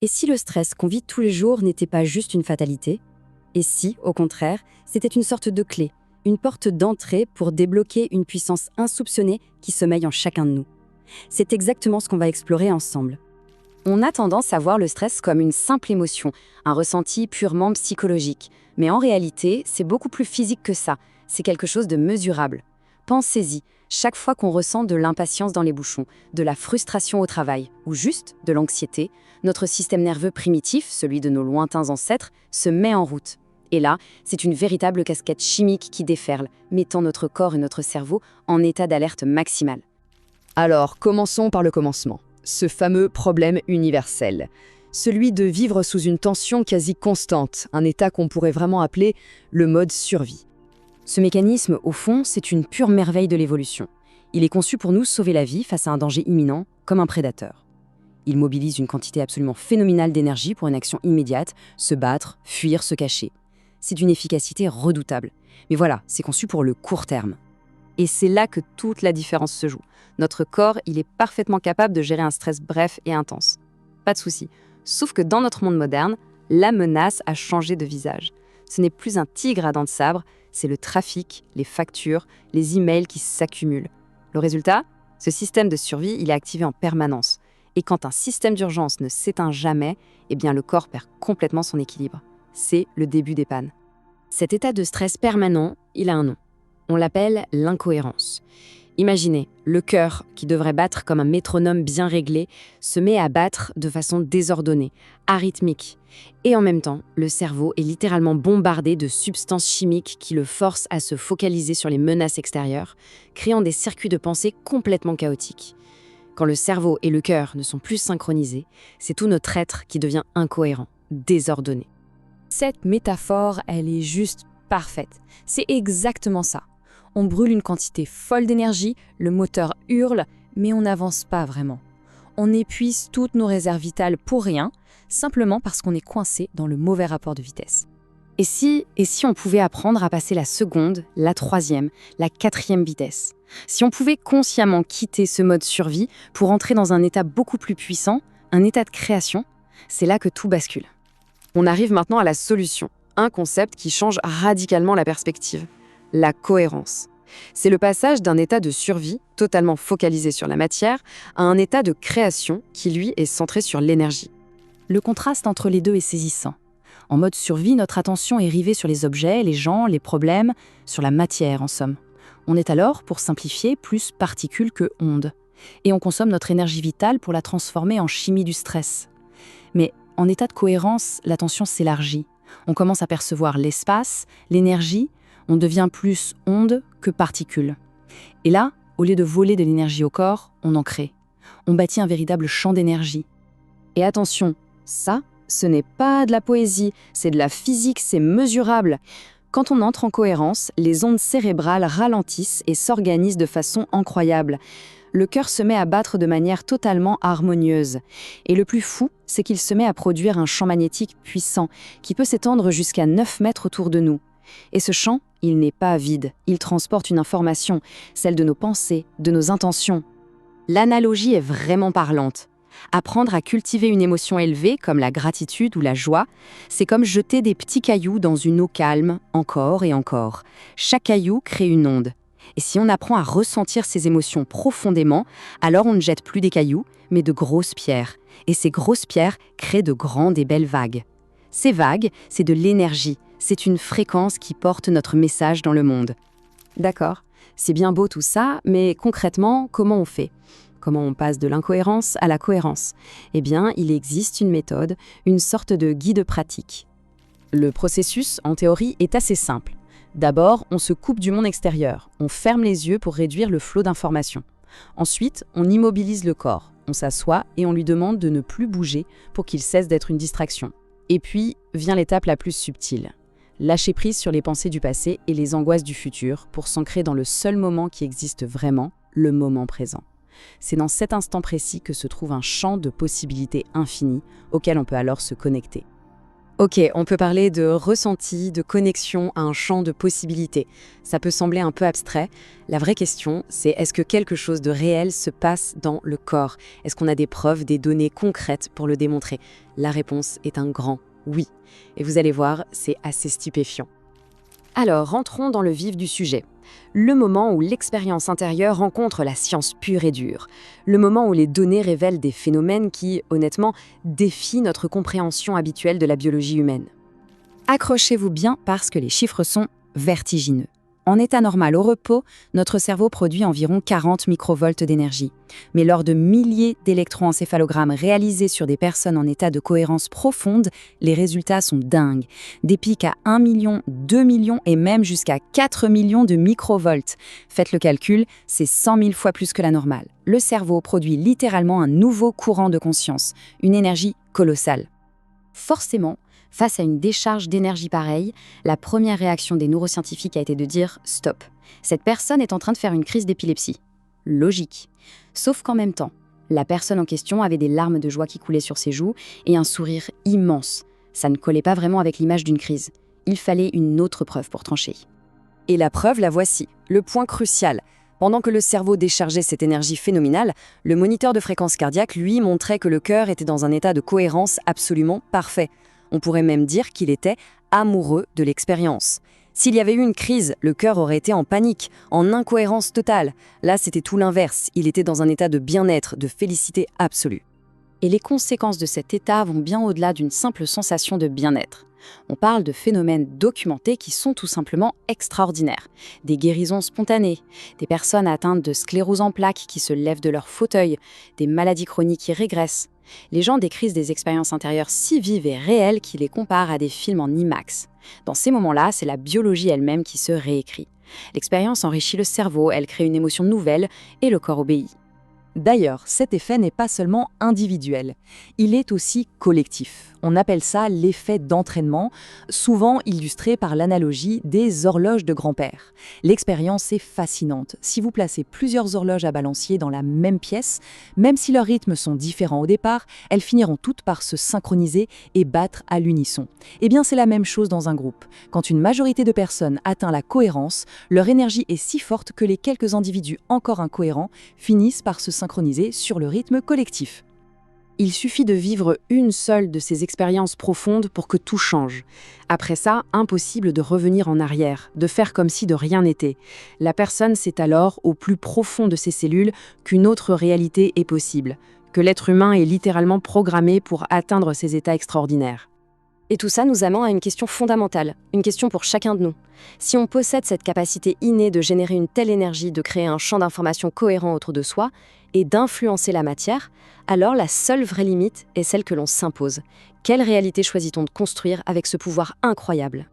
Et si le stress qu'on vit tous les jours n'était pas juste une fatalité? Et si, au contraire, c'était une sorte de clé, une porte d'entrée pour débloquer une puissance insoupçonnée qui sommeille en chacun de nous? C'est exactement ce qu'on va explorer ensemble. On a tendance à voir le stress comme une simple émotion, un ressenti purement psychologique. Mais en réalité, c'est beaucoup plus physique que ça. C'est quelque chose de mesurable. Pensez-y, chaque fois qu'on ressent de l'impatience dans les bouchons, de la frustration au travail, ou juste de l'anxiété, notre système nerveux primitif, celui de nos lointains ancêtres, se met en route. Et là, c'est une véritable cascade chimique qui déferle, mettant notre corps et notre cerveau en état d'alerte maximale. Alors, commençons par le commencement. Ce fameux problème universel. Celui de vivre sous une tension quasi constante, un état qu'on pourrait vraiment appeler le mode survie. Ce mécanisme, au fond, c'est une pure merveille de l'évolution. Il est conçu pour nous sauver la vie face à un danger imminent, comme un prédateur. Il mobilise une quantité absolument phénoménale d'énergie pour une action immédiate, se battre, fuir, se cacher. C'est d'une efficacité redoutable. Mais voilà, c'est conçu pour le court terme. Et c'est là que toute la différence se joue. Notre corps, il est parfaitement capable de gérer un stress bref et intense. Pas de souci. Sauf que dans notre monde moderne, la menace a changé de visage. Ce n'est plus un tigre à dents de sabre, c'est le trafic, les factures, les emails qui s'accumulent. Le résultat? Ce système de survie, il est activé en permanence. Et quand un système d'urgence ne s'éteint jamais, eh bien le corps perd complètement son équilibre. C'est le début des pannes. Cet état de stress permanent, il a un nom. On l'appelle l'incohérence. Imaginez, le cœur, qui devrait battre comme un métronome bien réglé, se met à battre de façon désordonnée, arythmique. Et en même temps, le cerveau est littéralement bombardé de substances chimiques qui le forcent à se focaliser sur les menaces extérieures, créant des circuits de pensée complètement chaotiques. Quand le cerveau et le cœur ne sont plus synchronisés, c'est tout notre être qui devient incohérent, désordonné. Cette métaphore, elle est juste parfaite. C'est exactement ça. On brûle une quantité folle d'énergie, le moteur hurle, mais on n'avance pas vraiment. On épuise toutes nos réserves vitales pour rien, simplement parce qu'on est coincé dans le mauvais rapport de vitesse. Et si on pouvait apprendre à passer la seconde, la troisième, la quatrième vitesse? Si on pouvait consciemment quitter ce mode survie pour entrer dans un état beaucoup plus puissant, un état de création, c'est là que tout bascule. On arrive maintenant à la solution, un concept qui change radicalement la perspective. La cohérence. C'est le passage d'un état de survie, totalement focalisé sur la matière, à un état de création qui, lui, est centré sur l'énergie. Le contraste entre les deux est saisissant. En mode survie, notre attention est rivée sur les objets, les gens, les problèmes, sur la matière en somme. On est alors, pour simplifier, plus particules que ondes. Et on consomme notre énergie vitale pour la transformer en chimie du stress. Mais en état de cohérence, l'attention s'élargit. On commence à percevoir l'espace, l'énergie. On devient plus onde que particule. Et là, au lieu de voler de l'énergie au corps, on en crée. On bâtit un véritable champ d'énergie. Et attention, ça, ce n'est pas de la poésie, c'est de la physique, c'est mesurable. Quand on entre en cohérence, les ondes cérébrales ralentissent et s'organisent de façon incroyable. Le cœur se met à battre de manière totalement harmonieuse. Et le plus fou, c'est qu'il se met à produire un champ magnétique puissant qui peut s'étendre jusqu'à 9 mètres autour de nous. Et ce champ, il n'est pas vide, il transporte une information, celle de nos pensées, de nos intentions. L'analogie est vraiment parlante. Apprendre à cultiver une émotion élevée, comme la gratitude ou la joie, c'est comme jeter des petits cailloux dans une eau calme, encore et encore. Chaque caillou crée une onde. Et si on apprend à ressentir ces émotions profondément, alors on ne jette plus des cailloux, mais de grosses pierres. Et ces grosses pierres créent de grandes et belles vagues. Ces vagues, c'est de l'énergie. C'est une fréquence qui porte notre message dans le monde. D'accord, c'est bien beau tout ça, mais concrètement, comment on fait? Comment on passe de l'incohérence à la cohérence? Eh bien, il existe une méthode, une sorte de guide pratique. Le processus, en théorie, est assez simple. D'abord, on se coupe du monde extérieur. On ferme les yeux pour réduire le flot d'informations. Ensuite, on immobilise le corps. On s'assoit et on lui demande de ne plus bouger pour qu'il cesse d'être une distraction. Et puis, vient l'étape la plus subtile. Lâcher prise sur les pensées du passé et les angoisses du futur pour s'ancrer dans le seul moment qui existe vraiment, le moment présent. C'est dans cet instant précis que se trouve un champ de possibilités infinies auquel on peut alors se connecter. Ok, on peut parler de ressenti, de connexion à un champ de possibilités. Ça peut sembler un peu abstrait. La vraie question, c'est est-ce que quelque chose de réel se passe dans le corps? Est-ce qu'on a des preuves, des données concrètes pour le démontrer? La réponse est un grand oui. Et vous allez voir, c'est assez stupéfiant. Alors, rentrons dans le vif du sujet. Le moment où l'expérience intérieure rencontre la science pure et dure. Le moment où les données révèlent des phénomènes qui, honnêtement, défient notre compréhension habituelle de la biologie humaine. Accrochez-vous bien parce que les chiffres sont vertigineux. En état normal au repos, notre cerveau produit environ 40 microvolts d'énergie. Mais lors de milliers d'électroencéphalogrammes réalisés sur des personnes en état de cohérence profonde, les résultats sont dingues. Des pics à 1 million, 2 millions et même jusqu'à 4 millions de microvolts. Faites le calcul, c'est 100 000 fois plus que la normale. Le cerveau produit littéralement un nouveau courant de conscience, une énergie colossale. Forcément, face à une décharge d'énergie pareille, la première réaction des neuroscientifiques a été de dire « stop ». Cette personne est en train de faire une crise d'épilepsie. Logique. Sauf qu'en même temps, la personne en question avait des larmes de joie qui coulaient sur ses joues et un sourire immense. Ça ne collait pas vraiment avec l'image d'une crise. Il fallait une autre preuve pour trancher. Et la preuve, la voici. Le point crucial. Pendant que le cerveau déchargeait cette énergie phénoménale, le moniteur de fréquence cardiaque, lui, montrait que le cœur était dans un état de cohérence absolument parfait. On pourrait même dire qu'il était amoureux de l'expérience. S'il y avait eu une crise, le cœur aurait été en panique, en incohérence totale. Là, c'était tout l'inverse. Il était dans un état de bien-être, de félicité absolue. Et les conséquences de cet état vont bien au-delà d'une simple sensation de bien-être. On parle de phénomènes documentés qui sont tout simplement extraordinaires. Des guérisons spontanées, des personnes atteintes de sclérose en plaques qui se lèvent de leur fauteuil, des maladies chroniques qui régressent. Les gens décrivent des expériences intérieures si vives et réelles qu'ils les comparent à des films en IMAX. Dans ces moments-là, c'est la biologie elle-même qui se réécrit. L'expérience enrichit le cerveau, elle crée une émotion nouvelle et le corps obéit. D'ailleurs, cet effet n'est pas seulement individuel, il est aussi collectif. On appelle ça l'effet d'entraînement, souvent illustré par l'analogie des horloges de grand-père. L'expérience est fascinante. Si vous placez plusieurs horloges à balancier dans la même pièce, même si leurs rythmes sont différents au départ, elles finiront toutes par se synchroniser et battre à l'unisson. Eh bien, c'est la même chose dans un groupe. Quand une majorité de personnes atteint la cohérence, leur énergie est si forte que les quelques individus encore incohérents finissent par se synchroniser sur le rythme collectif. Il suffit de vivre une seule de ces expériences profondes pour que tout change. Après ça, impossible de revenir en arrière, de faire comme si de rien n'était. La personne sait alors, au plus profond de ses cellules, qu'une autre réalité est possible, que l'être humain est littéralement programmé pour atteindre ces états extraordinaires. Et tout ça nous amène à une question fondamentale, une question pour chacun de nous. Si on possède cette capacité innée de générer une telle énergie, de créer un champ d'information cohérent autour de soi et d'influencer la matière, alors la seule vraie limite est celle que l'on s'impose. Quelle réalité choisit-on de construire avec ce pouvoir incroyable ?